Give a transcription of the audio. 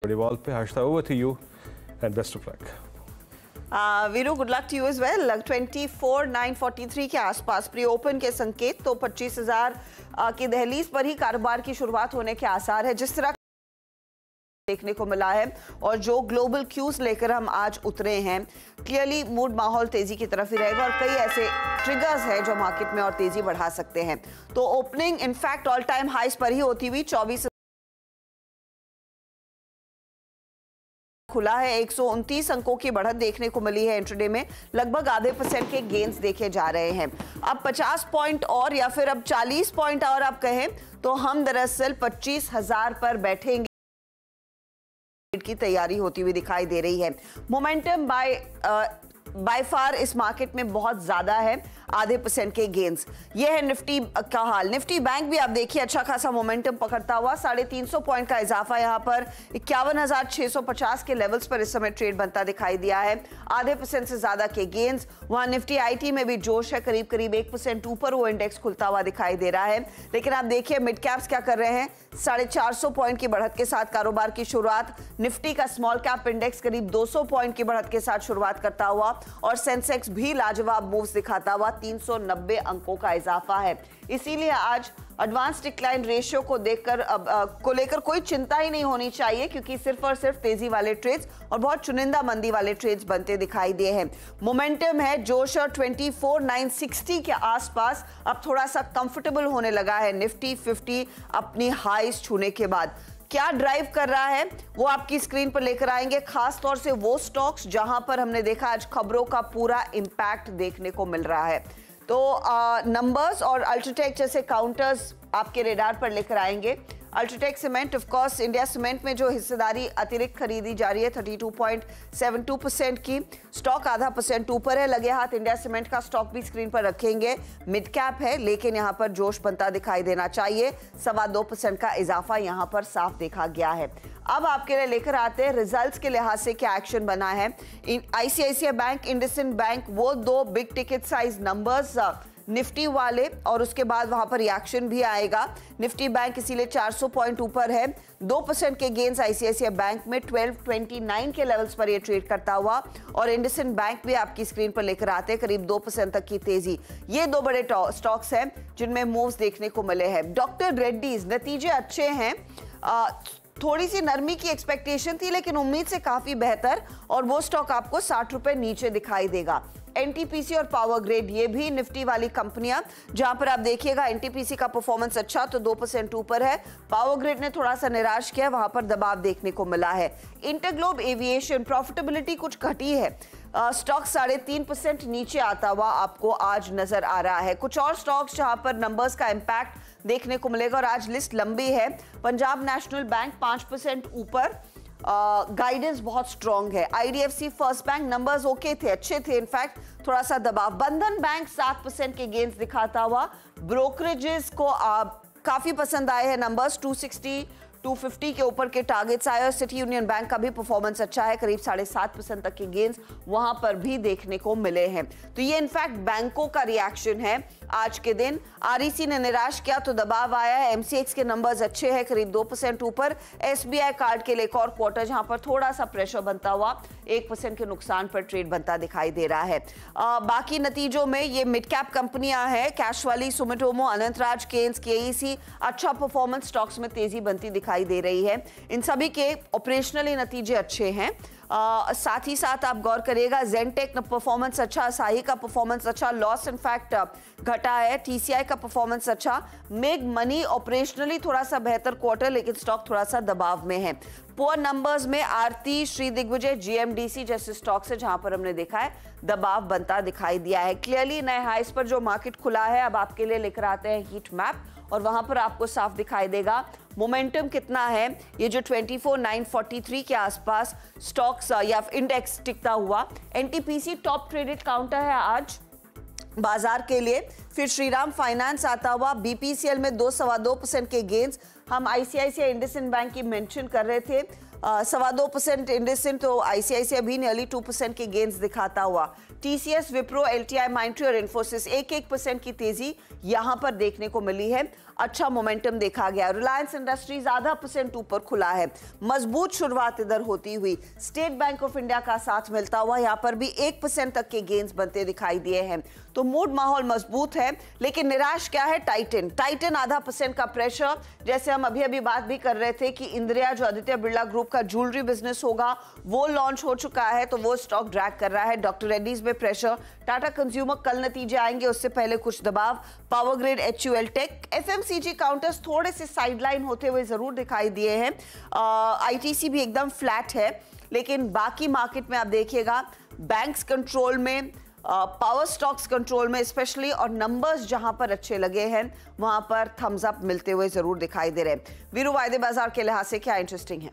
Wall पे Harshita, over to you and best of luck. Viru, good luck to you as well. 24,943 के आसपास pre open के संकेत तो 25,000 की दहलीज पर ही कारोबार की शुरुआत होने के आसार है जिस तरह देखने को मिला है। और जो ग्लोबल क्यूज लेकर हम आज उतरे हैं, क्लियरली मूड माहौल तेजी की तरफ ही रहेगा और कई ऐसे ट्रिगर्स हैं जो मार्केट में और तेजी बढ़ा सकते हैं। तो ओपनिंग इनफैक्ट ऑल टाइम हाइस पर ही होती हुई 24 खुला है। 129 अंकों की बढ़त देखने को मिली है। इंट्राडे में लगभग आधे % के गेन्स देखे जा रहे हैं। अब 50 पॉइंट और या फिर अब 40 पॉइंट और आप कहें तो हम दरअसल 25,000 पर बैठेंगे की तैयारी होती हुई दिखाई दे रही है। मोमेंटम बाय फार इस मार्केट में बहुत ज्यादा है, आधे % के गेन्स। ये है निफ्टी का हाल। निफ्टी बैंक भी आप देखिए अच्छा खासा मोमेंटम पकड़ता हुआ 350 पॉइंट का इजाफा यहाँ पर 51,650 के लेवल्स पर इस समय ट्रेड बनता दिखाई दिया है। आधे % से ज्यादा के गेन्स। वहां निफ्टी आईटी में भी जोश है, करीब 1% ऊपर वो इंडेक्स खुलता हुआ दिखाई दे रहा है। लेकिन आप देखिए मिड कैप्स क्या कर रहे हैं, 450 पॉइंट की बढ़त के साथ कारोबार की शुरुआत। निफ्टी का स्मॉल कैप इंडेक्स करीब 200 पॉइंट की बढ़त के साथ शुरुआत करता हुआ और सेंसेक्स भी लाजवाब मूव्स दिखाता हुआ 390 अंकों का इजाफा है। इसीलिए आज एडवांस डिक्लाइन रेशियो को लेकर कोई चिंता ही नहीं होनी चाहिए, क्योंकि सिर्फ और सिर्फ तेजी वाले ट्रेड्स और बहुत चुनिंदा मंदी वाले ट्रेड्स बनते दिखाई दिए हैं। मोमेंटम है, जोश और 24,960 के आसपास अब थोड़ा सा कंफर्टेबल होने लगा है निफ्टी 50 अपनी हाईस छूने के बाद। क्या ड्राइव कर रहा है वो आपकी स्क्रीन पर लेकर आएंगे, खास तौर से वो स्टॉक्स जहां पर हमने देखा आज खबरों का पूरा इंपैक्ट देखने को मिल रहा है। तो नंबर्स और अल्ट्राटेक जैसे काउंटर्स आपके रेडार पर लेकर आएंगे। UltraTech cement, of course India cement में जो हिस्सेदारी अतिरिक्त खरीदी जा रही है 32.72% की, स्टॉक आधा % ऊपर है। लगे हाथ इंडिया सीमेंट का स्टॉक भी स्क्रीन पर रखेंगे। मिड कैप है लेकिन यहां पर जोश बनता दिखाई देना चाहिए। 2.25% का इजाफा यहां पर साफ देखा गया है। अब आपके लिए लेकर आते हैं रिजल्ट्स के लिहाज से क्या एक्शन बना है। आईसीआईसीआई बैंक, इंडसइंड बैंक, वो दो big ticket size numbers Nifty वाले, और उसके बाद वहां पर रिएक्शन भी आएगा। निफ्टी बैंक इसीलिए 400 पॉइंट ऊपर है। 2% के गेन्स आईसीआईसीआई बैंक में 1229 के लेवल्स पर ये ट्रेड करता हुआ, और इंडसइंड बैंक भी आपकी स्क्रीन पर लेकर आते हैं करीब 2% तक की तेजी। ये दो बड़े स्टॉक्स हैं जिनमें मूव्स देखने को मिले हैं। डॉक्टर रेड्डीज, नतीजे अच्छे हैं, थोड़ी सी नरमी की एक्सपेक्टेशन थी लेकिन उम्मीद से काफी बेहतर, और वो स्टॉक आपको 60 रुपए नीचे दिखाई देगा। एनटीपीसी और पावर ग्रिड, ये भी निफ्टी वाली कंपनियां, जहां पर आप देखिएगा एनटीपीसी का परफॉर्मेंस अच्छा तो 2% ऊपर है। पावर ग्रिड ने थोड़ा सा निराश किया, वहां पर दबाव देखने को मिला है। इंटरग्लोब एविएशन, प्रॉफिटेबिलिटी कुछ घटी है, स्टॉक 3.5% नीचे आता हुआ आपको आज नजर आ रहा है। कुछ और स्टॉक्स जहां पर नंबर्स का इंपैक्ट देखने को मिलेगा, और आज लिस्ट लंबी है। पंजाब नेशनल बैंक 5% ऊपर, गाइडेंस बहुत स्ट्रॉन्ग है। IDFC first bank numbers okay थे, अच्छे थे, इनफैक्ट थोड़ा सा दबाव। बंधन बैंक 7% के गेन्स दिखाता हुआ। ब्रोकरेजेस को काफी पसंद आए हैं नंबर्स, 260 250 के ऊपर के टारगेट्स आए, और सिटी यूनियन बैंक का भी परफॉर्मेंस अच्छा है, करीब 7.5% तक के गेन्स वहां पर भी देखने को मिले हैं। तो ये इनफैक्ट बैंकों का रिएक्शन है आज के दिन। आरईसी ने निराश किया तो दबाव आया है। एमसीएक्स के नंबर्स अच्छे हैं, करीब 2% ऊपर। एसबीआई कार्ड के लिए एक और क्वार्टर जहां पर थोड़ा सा प्रेशर बनता हुआ 1% के नुकसान पर ट्रेड बनता दिखाई दे रहा है। बाकी नतीजों में ये मिड कैप कंपनियां हैं, कैश वाली, सुमिटोमो, अनंतराज, केन्स, केईसी, अच्छा परफॉर्मेंस स्टॉक्स में तेजी बनती दिखाई दे रही है। इन सभी के ऑपरेशनली नतीजे अच्छे हैं। साथ ही साथ आप गौर करिएगा जेनटेक का परफॉर्मेंस अच्छा, साही का परफॉर्मेंस अच्छा, लॉस इनफैक्ट घटा है। टीसीआई का परफॉर्मेंस अच्छा। मेग मनी ऑपरेशनली थोड़ा सा बेहतर क्वार्टर, लेकिन स्टॉक थोड़ा सा दबाव में है। पुअर नंबर्स में आरती, श्री दिग्विजय, जीएमडीसी जैसे स्टॉक्स है जहां पर हमने देखा है दबाव बनता दिखाई दिया है। क्लियरली नए हाइस पर जो मार्केट खुला है, अब आपके लिए लेकर आते हैं हीट मैप, और वहां पर आपको साफ दिखाई देगा मोमेंटम कितना है। ये जो 24,943 के आसपास स्टॉक्स या इंडेक्स टिकता हुआ। एनटीपीसी टॉप ट्रेडेड काउंटर है आज बाजार के लिए। फिर श्रीराम फाइनेंस आता हुआ, बीपीसीएल में 2.25% के गेन्स। हम आईसीआईसीआई इंडसइंड बैंक की मेंशन कर रहे थे, 2.25% इंडसइंड, तो आईसीआईसीआई भी नियरली 2% के गेन्स दिखाता हुआ। टीसीएस, विप्रो, एलटीआई, माइंडट्री और इन्फोसिस 1% की तेजी यहां पर देखने को मिली है। अच्छा मोमेंटम देखा गया। रिलायंस इंडस्ट्रीज 0.5% ऊपर खुला है। मजबूत शुरुआत इधर होती हुई स्टेट बैंक ऑफ इंडिया का साथ मिलता हुआ यहां पर भी 1% तक के गेन्स बनते दिखाई दिए हैं। तो मूड माहौल मजबूत है, लेकिन निराश क्या है? टाइटन 0.5% का प्रेशर। जैसे हम अभी बात भी कर रहे थे कि इंद्रिया जो आदित्य बिरला ग्रुप का ज्वेलरी बिजनेस होगा वो लॉन्च हो चुका है, तो वो स्टॉक ड्रैग कर रहा है। डॉक्टर रेड्डीज में प्रेशर, टाटा कंज्यूमर कल नतीजे आएंगे, उससे पहले कुछ दबाव। Power grid, HUL tech, FMCG counters थोड़े से साइडलाइन होते हुए जरूर दिखाई दिए हैं। आईटीसी भी एकदम फ्लैट है, लेकिन बाकी मार्केट में आप देखिएगा बैंक्स कंट्रोल में, पावर स्टॉक्स कंट्रोल में स्पेशली, और नंबर्स जहां पर अच्छे लगे हैं वहां पर थम्स अप मिलते हुए जरूर दिखाई दे रहे हैं। वीरू, वायदे बाजार के लिहाज से क्या इंटरेस्टिंग है?